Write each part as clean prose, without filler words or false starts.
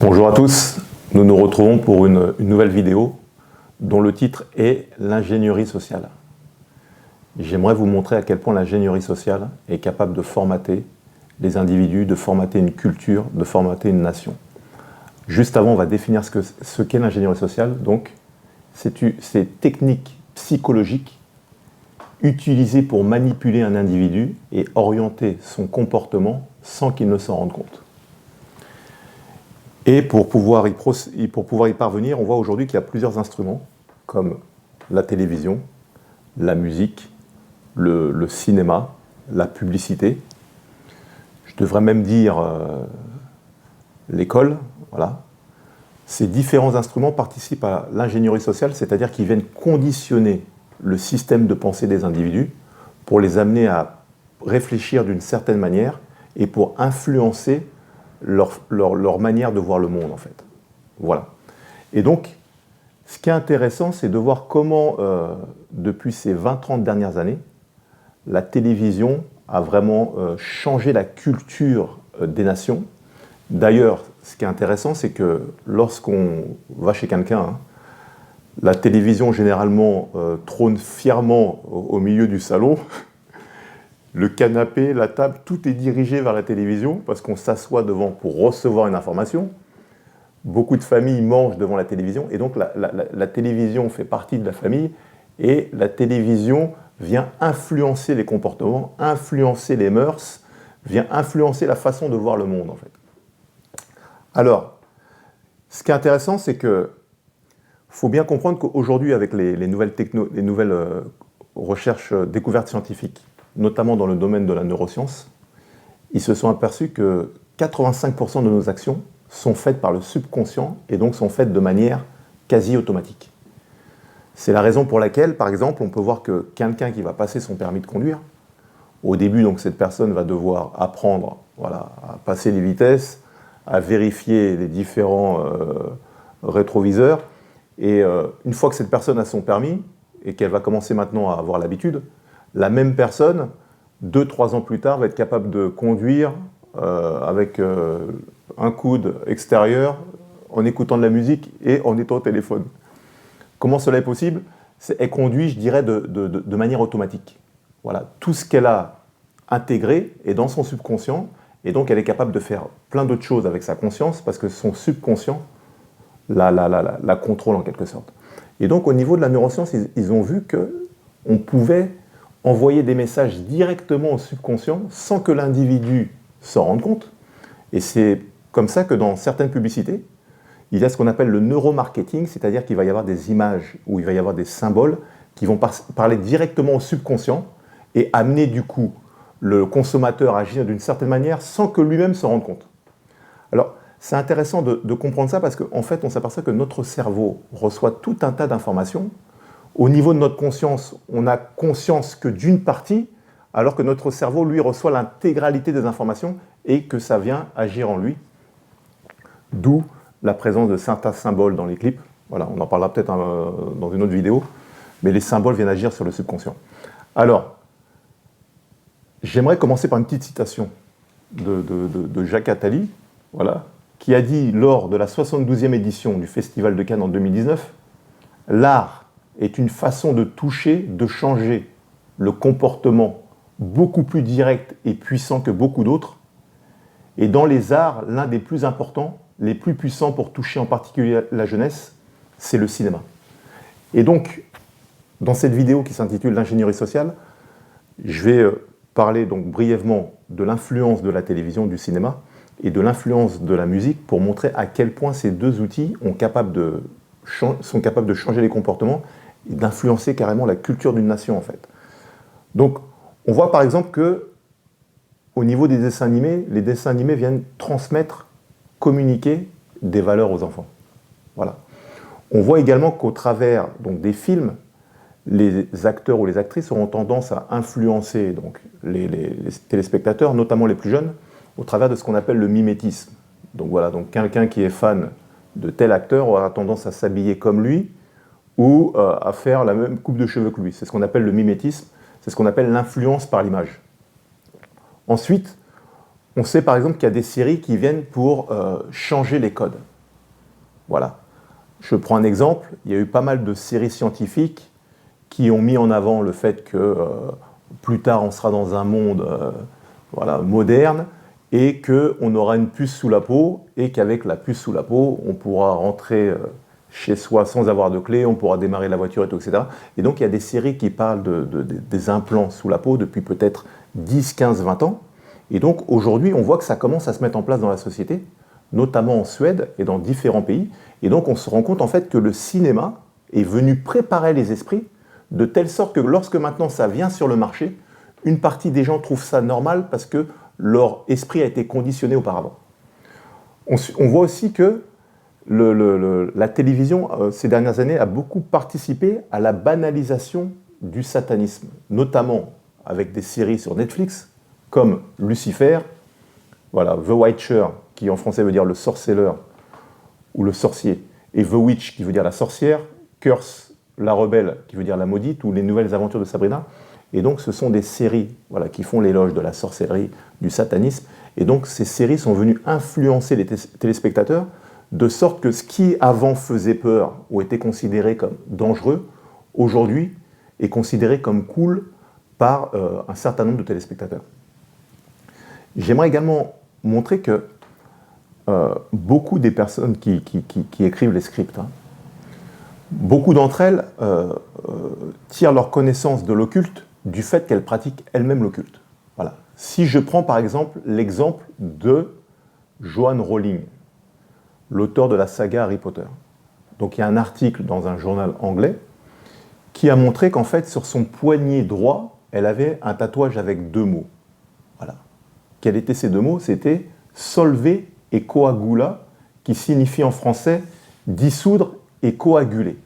Bonjour à tous, nous nous retrouvons pour une nouvelle vidéo dont le titre est l'ingénierie sociale. J'aimerais vous montrer à quel point l'ingénierie sociale est capable de formater les individus, de formater une culture, de formater une nation. Juste avant, on va définir ce qu'est l'ingénierie sociale. Donc, c'est techniques psychologiques utilisées pour manipuler un individu et orienter son comportement sans qu'il ne s'en rende compte. Et pour pouvoir y parvenir, on voit aujourd'hui qu'il y a plusieurs instruments, comme la télévision, la musique, le cinéma, la publicité. Je devrais même dire l'école. Voilà. Ces différents instruments participent à l'ingénierie sociale, c'est-à-dire qu'ils viennent conditionner le système de pensée des individus pour les amener à réfléchir d'une certaine manière et pour influencer leur manière de voir le monde, en fait. Voilà. Et donc, ce qui est intéressant, c'est de voir comment, depuis ces 20-30 dernières années, la télévision a vraiment changé la culture des nations. D'ailleurs, ce qui est intéressant, c'est que lorsqu'on va chez quelqu'un, la télévision, généralement, trône fièrement au milieu du salon. Le canapé, la table, tout est dirigé vers la télévision parce qu'on s'assoit devant pour recevoir une information. Beaucoup de familles mangent devant la télévision et donc la télévision fait partie de la famille et la télévision vient influencer les comportements, influencer les mœurs, vient influencer la façon de voir le monde, en fait. Alors, ce qui est intéressant, c'est que faut bien comprendre qu'aujourd'hui, avec les nouvelles recherches, découvertes scientifiques, notamment dans le domaine de la neuroscience, ils se sont aperçus que 85% de nos actions sont faites par le subconscient et donc sont faites de manière quasi automatique. C'est la raison pour laquelle, par exemple, on peut voir que quelqu'un qui va passer son permis de conduire, au début, donc, cette personne va devoir apprendre à passer les vitesses, à vérifier les différents rétroviseurs, et une fois que cette personne a son permis et qu'elle va commencer maintenant à avoir l'habitude, la même personne, 2-3 ans plus tard, va être capable de conduire avec un coude extérieur, en écoutant de la musique et en étant au téléphone. Comment cela est possible? Elle conduit, je dirais, de manière automatique. Voilà. Tout ce qu'elle a intégré est dans son subconscient, et donc elle est capable de faire plein d'autres choses avec sa conscience, parce que son subconscient la contrôle en quelque sorte. Et donc au niveau de la neuroscience, ils ont vu qu'on pouvait envoyer des messages directement au subconscient sans que l'individu s'en rende compte. Et c'est comme ça que dans certaines publicités, il y a ce qu'on appelle le neuromarketing, c'est-à-dire qu'il va y avoir des images ou il va y avoir des symboles qui vont parler directement au subconscient et amener du coup le consommateur à agir d'une certaine manière sans que lui-même s'en rende compte. Alors, c'est intéressant de comprendre ça parce qu'en fait, on s'aperçoit que notre cerveau reçoit tout un tas d'informations. Au niveau de notre conscience, on n'a conscience que d'une partie, alors que notre cerveau, lui, reçoit l'intégralité des informations et que ça vient agir en lui. D'où la présence de certains symboles dans les clips. Voilà, on en parlera peut-être dans une autre vidéo, mais les symboles viennent agir sur le subconscient. Alors, j'aimerais commencer par une petite citation de Jacques Attali, voilà, qui a dit lors de la 72e édition du Festival de Cannes en 2019, « L'art est une façon de toucher, de changer le comportement beaucoup plus direct et puissant que beaucoup d'autres. Et dans les arts, l'un des plus importants, les plus puissants pour toucher en particulier la jeunesse, c'est le cinéma. » Et donc, dans cette vidéo qui s'intitule « L'ingénierie sociale », je vais parler donc brièvement de l'influence de la télévision, du cinéma, et de l'influence de la musique pour montrer à quel point ces deux outils sont capables de changer les comportements et d'influencer carrément la culture d'une nation, en fait. Donc, on voit par exemple que, au niveau des dessins animés, les dessins animés viennent transmettre, communiquer des valeurs aux enfants. Voilà. On voit également qu'au travers donc, des films, les acteurs ou les actrices auront tendance à influencer donc, les téléspectateurs, notamment les plus jeunes, au travers de ce qu'on appelle le mimétisme. Donc voilà, donc quelqu'un qui est fan de tel acteur aura tendance à s'habiller comme lui ou à faire la même coupe de cheveux que lui. C'est ce qu'on appelle le mimétisme, c'est ce qu'on appelle l'influence par l'image. Ensuite, On sait par exemple qu'il y a des séries qui viennent pour changer les codes. Voilà. Je prends un exemple, il y a eu pas mal de séries scientifiques qui ont mis en avant le fait que plus tard on sera dans un monde voilà, moderne et qu'on aura une puce sous la peau et qu'avec la puce sous la peau, on pourra rentrer chez soi sans avoir de clé, on pourra démarrer la voiture et tout, etc. Et donc il y a des séries qui parlent des implants sous la peau depuis peut-être 10, 15, 20 ans. Et donc aujourd'hui, on voit que ça commence à se mettre en place dans la société, notamment en Suède et dans différents pays. Et donc on se rend compte en fait que le cinéma est venu préparer les esprits de telle sorte que lorsque maintenant ça vient sur le marché, une partie des gens trouvent ça normal parce que leur esprit a été conditionné auparavant. On voit aussi que la télévision, ces dernières années, a beaucoup participé à la banalisation du satanisme, notamment avec des séries sur Netflix, comme Lucifer, voilà, The Witcher, qui en français veut dire le sorceleur ou le sorcier, et The Witch, qui veut dire la sorcière, Curse, la rebelle, qui veut dire la maudite, ou les nouvelles aventures de Sabrina. Et donc ce sont des séries voilà, qui font l'éloge de la sorcellerie, du satanisme, et donc ces séries sont venues influencer les téléspectateurs, de sorte que ce qui avant faisait peur ou était considéré comme dangereux, aujourd'hui est considéré comme cool par un certain nombre de téléspectateurs. J'aimerais également montrer que beaucoup des personnes qui écrivent les scripts, beaucoup d'entre elles tirent leur connaissance de l'occulte du fait qu'elles pratiquent elles-mêmes l'occulte. Voilà. Si je prends par exemple l'exemple de Joanne Rowling, l'auteur de la saga Harry Potter. Donc il y a un article dans un journal anglais qui a montré qu'en fait sur son poignet droit, elle avait un tatouage avec 2 mots. Voilà. Quels étaient ces 2 mots? C'était solver et coagula, qui signifie en français dissoudre et coaguler.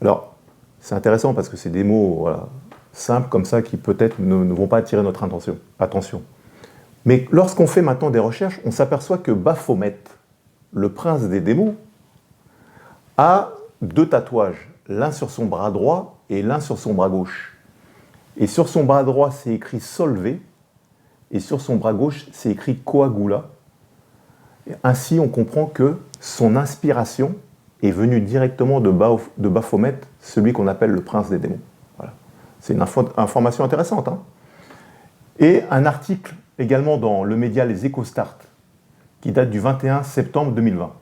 Alors, c'est intéressant parce que c'est des mots voilà, simples comme ça qui peut-être ne vont pas attirer notre attention. Mais lorsqu'on fait maintenant des recherches, on s'aperçoit que Baphomet, le prince des démons, a 2 tatouages, l'un sur son bras droit et l'un sur son bras gauche. Et sur son bras droit, c'est écrit Solvé, et sur son bras gauche, c'est écrit Coagula. Et ainsi, on comprend que son inspiration est venue directement de Baphomet, celui qu'on appelle le prince des démons. Voilà. C'est une information intéressante. Et un article également dans le média Les EcoStart, qui date du 21 septembre 2020,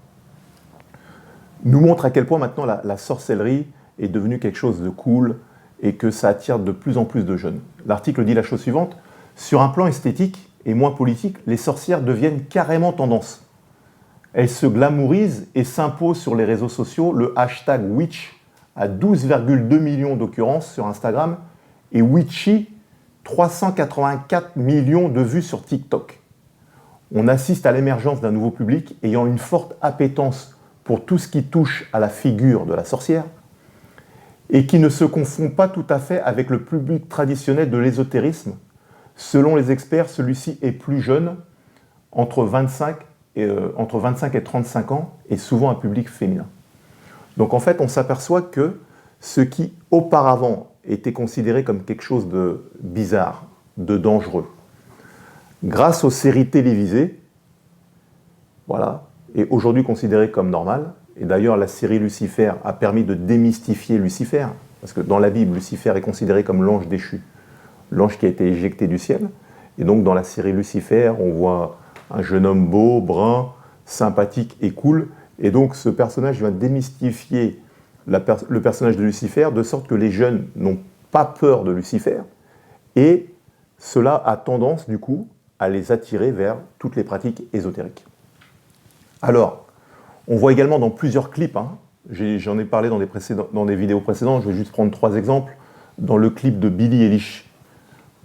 nous montre à quel point maintenant la sorcellerie est devenue quelque chose de cool et que ça attire de plus en plus de jeunes. L'article dit la chose suivante: sur un plan esthétique et moins politique, les sorcières deviennent carrément tendance. Elles se glamourisent et s'imposent sur les réseaux sociaux. Le hashtag Witch a 12,2 millions d'occurrences sur Instagram et Witchy 384 millions de vues sur TikTok. On assiste à l'émergence d'un nouveau public ayant une forte appétence pour tout ce qui touche à la figure de la sorcière et qui ne se confond pas tout à fait avec le public traditionnel de l'ésotérisme. Selon les experts, celui-ci est plus jeune, entre 25 et 35 ans, et souvent un public féminin. Donc en fait, on s'aperçoit que ce qui auparavant était considéré comme quelque chose de bizarre, de dangereux, grâce aux séries télévisées, voilà, est aujourd'hui considéré comme normal. Et d'ailleurs, la série Lucifer a permis de démystifier Lucifer, parce que dans la Bible, Lucifer est considéré comme l'ange déchu, l'ange qui a été éjecté du ciel. Et donc dans la série Lucifer, on voit un jeune homme beau, brun, sympathique et cool. Et donc ce personnage vient démystifier le personnage de Lucifer, de sorte que les jeunes n'ont pas peur de Lucifer. Et cela a tendance, du coup, à les attirer vers toutes les pratiques ésotériques. Alors, on voit également dans plusieurs clips, j'en ai parlé dans des vidéos précédentes, je vais juste prendre 3 exemples. Dans le clip de Billie Eilish,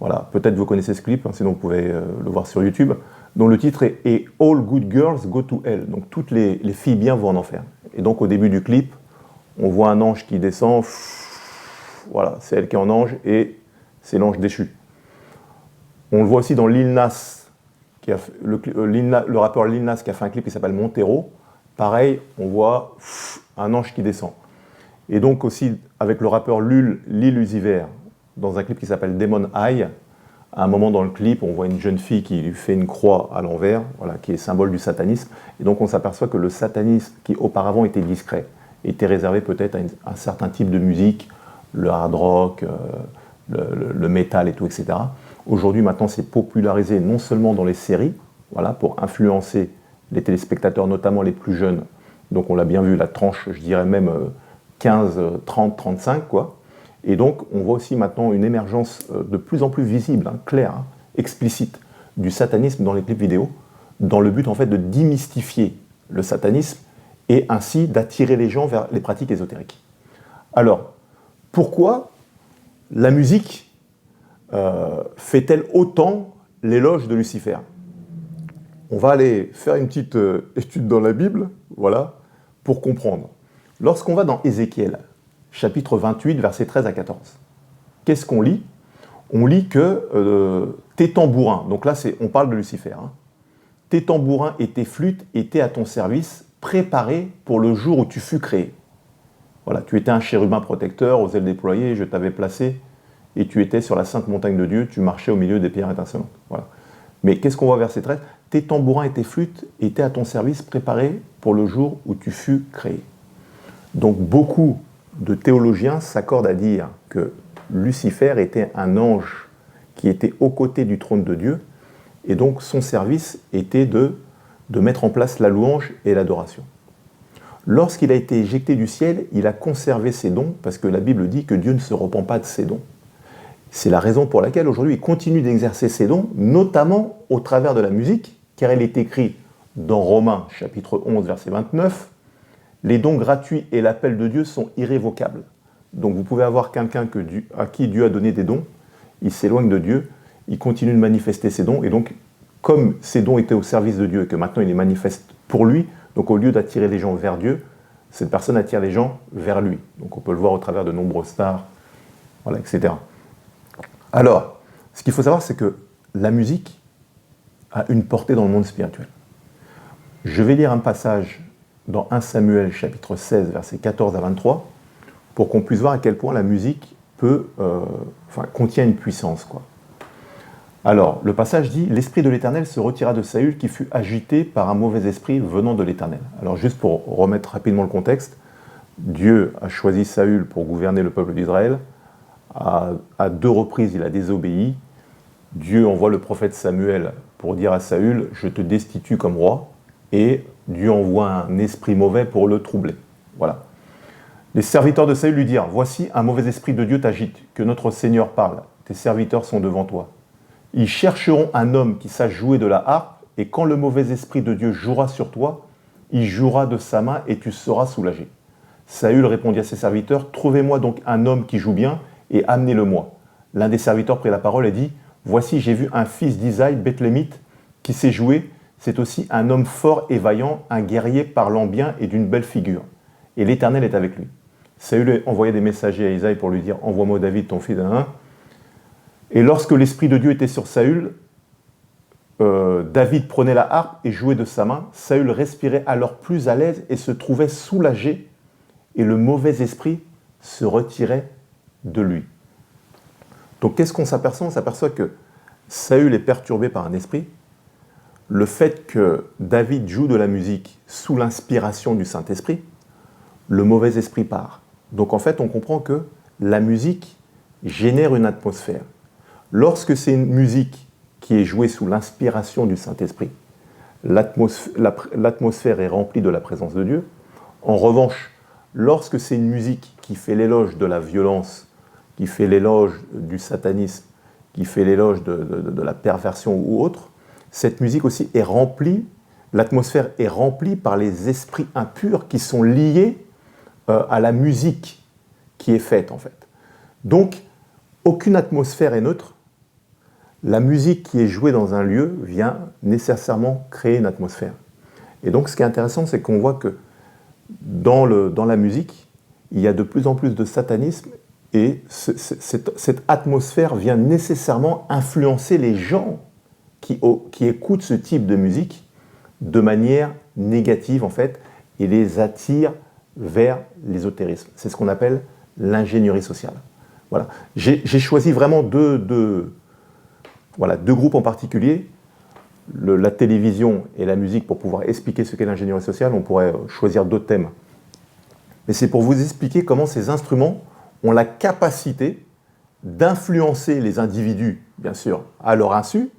voilà, peut-être vous connaissez ce clip, sinon vous pouvez le voir sur YouTube, dont le titre est « All good girls go to hell », donc toutes les filles bien vont en enfer. Et donc au début du clip, on voit un ange qui descend, voilà, c'est elle qui est en ange, et c'est l'ange déchu. On le voit aussi dans Lil Nas, le rappeur Lil Nas qui a fait un clip qui s'appelle Montero. Pareil, on voit un ange qui descend. Et donc aussi avec le rappeur Lil Uzi Vert, dans un clip qui s'appelle Demon Eye, À un moment dans le clip, on voit une jeune fille qui lui fait une croix à l'envers, voilà, qui est symbole du satanisme. Et donc on s'aperçoit que le satanisme, qui auparavant était discret, était réservé peut-être à un certain type de musique, le hard rock, le métal et tout, etc. Aujourd'hui, maintenant, c'est popularisé non seulement dans les séries, voilà, pour influencer les téléspectateurs, notamment les plus jeunes. Donc on l'a bien vu, la tranche, je dirais même 15, 30, 35, quoi. Et donc, on voit aussi maintenant une émergence de plus en plus visible, hein, claire, hein, explicite, du satanisme dans les clips vidéo, dans le but en fait de démystifier le satanisme et ainsi d'attirer les gens vers les pratiques ésotériques. Alors, pourquoi la musique fait-elle autant l'éloge de Lucifer? On va aller faire une petite étude dans la Bible, voilà, pour comprendre. Lorsqu'on va dans Ézéchiel, chapitre 28, versets 13 à 14. Qu'est-ce qu'on lit? On lit que tes tambourins, donc là on parle de Lucifer, hein, tes tambourins et tes flûtes étaient à ton service, préparés pour le jour où tu fus créé. Voilà, tu étais un chérubin protecteur aux ailes déployées, je t'avais placé, et tu étais sur la sainte montagne de Dieu, tu marchais au milieu des pierres étincelantes. Voilà. Mais qu'est-ce qu'on voit verset 13? Tes tambourins et tes flûtes étaient à ton service, préparés pour le jour où tu fus créé. Donc beaucoup de théologiens s'accordent à dire que Lucifer était un ange qui était aux côtés du trône de Dieu, et donc son service était de mettre en place la louange et l'adoration. Lorsqu'il a été éjecté du ciel, il a conservé ses dons, parce que la Bible dit que Dieu ne se repent pas de ses dons. C'est la raison pour laquelle aujourd'hui il continue d'exercer ses dons, notamment au travers de la musique, car il est écrit dans Romains chapitre 11, verset 29, « Les dons gratuits et l'appel de Dieu sont irrévocables. » Donc vous pouvez avoir quelqu'un à qui Dieu a donné des dons, il s'éloigne de Dieu, il continue de manifester ses dons, et donc comme ces dons étaient au service de Dieu et que maintenant il les manifeste pour lui, donc au lieu d'attirer les gens vers Dieu, cette personne attire les gens vers lui. Donc on peut le voir au travers de nombreux stars, voilà, etc. Alors, ce qu'il faut savoir, c'est que la musique a une portée dans le monde spirituel. Je vais lire un passage dans 1 Samuel chapitre 16, versets 14 à 23, pour qu'on puisse voir à quel point la musique contient une puissance, quoi. Alors, le passage dit « L'esprit de l'Éternel se retira de Saül qui fut agité par un mauvais esprit venant de l'Éternel. » Alors, juste pour remettre rapidement le contexte, Dieu a choisi Saül pour gouverner le peuple d'Israël. À 2 reprises, il a désobéi. Dieu envoie le prophète Samuel pour dire à Saül « Je te destitue comme roi ». Et Dieu envoie un esprit mauvais pour le troubler. Voilà. Les serviteurs de Saül lui dirent « Voici, un mauvais esprit de Dieu t'agite, que notre Seigneur parle. Tes serviteurs sont devant toi. Ils chercheront un homme qui sache jouer de la harpe, et quand le mauvais esprit de Dieu jouera sur toi, il jouera de sa main et tu seras soulagé. » Saül répondit à ses serviteurs « Trouvez-moi donc un homme qui joue bien, et amenez-le-moi. » L'un des serviteurs prit la parole et dit « Voici, j'ai vu un fils d'Isaï, Bethlémite, qui sait jouer. C'est aussi un homme fort et vaillant, un guerrier parlant bien et d'une belle figure. Et l'Éternel est avec lui. » Saül envoyait des messagers à Isaïe pour lui dire « Envoie-moi David, ton fils d'un. » Et lorsque l'Esprit de Dieu était sur Saül, David prenait la harpe et jouait de sa main. Saül respirait alors plus à l'aise et se trouvait soulagé, et le mauvais esprit se retirait de lui. Donc qu'est-ce qu'on s'aperçoit? On s'aperçoit que Saül est perturbé par un esprit. Le fait que David joue de la musique sous l'inspiration du Saint-Esprit, le mauvais esprit part. Donc en fait, on comprend que la musique génère une atmosphère. Lorsque c'est une musique qui est jouée sous l'inspiration du Saint-Esprit, l'atmosphère est remplie de la présence de Dieu. En revanche, lorsque c'est une musique qui fait l'éloge de la violence, qui fait l'éloge du satanisme, qui fait l'éloge de la perversion ou autre, cette musique aussi est remplie, l'atmosphère est remplie par les esprits impurs qui sont liés à la musique qui est faite en fait. Donc, aucune atmosphère est neutre. La musique qui est jouée dans un lieu vient nécessairement créer une atmosphère. Et donc, ce qui est intéressant, c'est qu'on voit que dans la musique, il y a de plus en plus de satanisme et cette atmosphère vient nécessairement influencer les gens qui écoutent ce type de musique de manière négative en fait et les attire vers l'ésotérisme. C'est ce qu'on appelle l'ingénierie sociale. Voilà. J'ai choisi vraiment deux Voilà, deux groupes en particulier, la télévision et la musique, pour pouvoir expliquer ce qu'est l'ingénierie sociale. On pourrait choisir d'autres thèmes. Mais c'est pour vous expliquer comment ces instruments ont la capacité d'influencer les individus, bien sûr, à leur insu,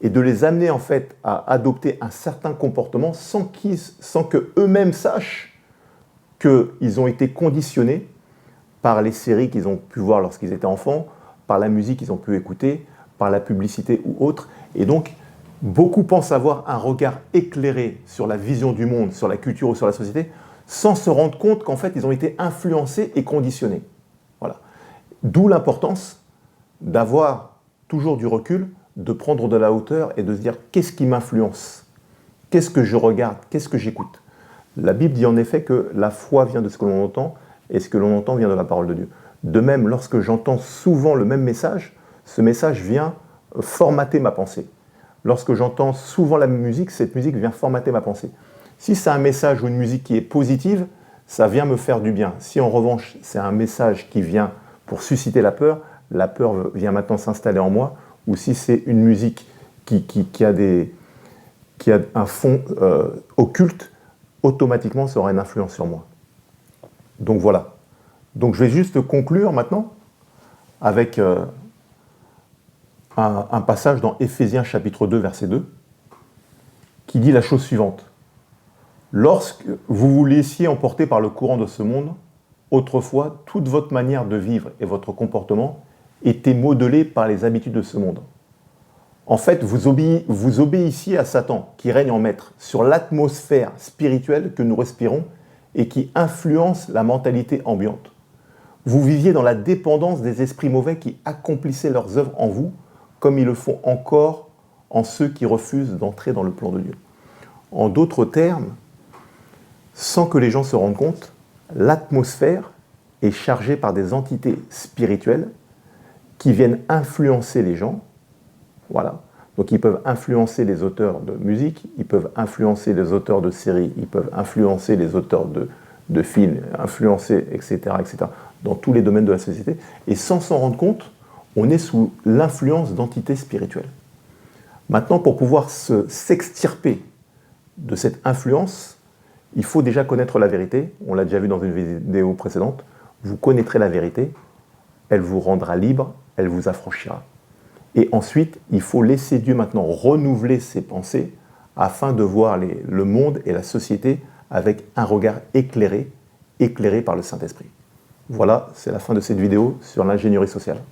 et de les amener en fait à adopter un certain comportement sans qu'eux-mêmes sachent qu'ils ont été conditionnés par les séries qu'ils ont pu voir lorsqu'ils étaient enfants, par la musique qu'ils ont pu écouter, par la publicité ou autre. Et donc, beaucoup pensent avoir un regard éclairé sur la vision du monde, sur la culture ou sur la société, sans se rendre compte qu'en fait, ils ont été influencés et conditionnés. Voilà. D'où l'importance d'avoir toujours du recul, de prendre de la hauteur et de se dire qu'est-ce qui m'influence? Qu'est-ce que je regarde? Qu'est-ce que j'écoute? La Bible dit en effet que la foi vient de ce que l'on entend et ce que l'on entend vient de la parole de Dieu. De même, lorsque j'entends souvent le même message, ce message vient formater ma pensée. Lorsque j'entends souvent la même musique, cette musique vient formater ma pensée. Si c'est un message ou une musique qui est positive, ça vient me faire du bien. Si en revanche, c'est un message qui vient pour susciter la peur vient maintenant s'installer en moi. Ou si c'est une musique qui a un fond occulte, automatiquement, ça aura une influence sur moi. Donc voilà. Donc je vais juste conclure maintenant avec un passage dans Éphésiens chapitre 2, verset 2, qui dit la chose suivante. Lorsque vous vous laissiez emporter par le courant de ce monde, autrefois, toute votre manière de vivre et votre comportement étaient modelés par les habitudes de ce monde. En fait, vous obéissiez à Satan, qui règne en maître, sur l'atmosphère spirituelle que nous respirons et qui influence la mentalité ambiante. Vous viviez dans la dépendance des esprits mauvais qui accomplissaient leurs œuvres en vous, comme ils le font encore en ceux qui refusent d'entrer dans le plan de Dieu. En d'autres termes, sans que les gens se rendent compte, l'atmosphère est chargée par des entités spirituelles qui viennent influencer les gens. Voilà. Donc ils peuvent influencer les auteurs de musique, ils peuvent influencer les auteurs de séries, ils peuvent influencer les auteurs de films, influencer, etc., etc., dans tous les domaines de la société. Et sans s'en rendre compte, on est sous l'influence d'entités spirituelles. Maintenant, pour pouvoir s'extirper de cette influence, il faut déjà connaître la vérité. On l'a déjà vu dans une vidéo précédente. Vous connaîtrez la vérité, elle vous rendra libre, elle vous affranchira. Et ensuite, il faut laisser Dieu maintenant renouveler ses pensées afin de voir le monde et la société avec un regard éclairé par le Saint-Esprit. Voilà, c'est la fin de cette vidéo sur l'ingénierie sociale.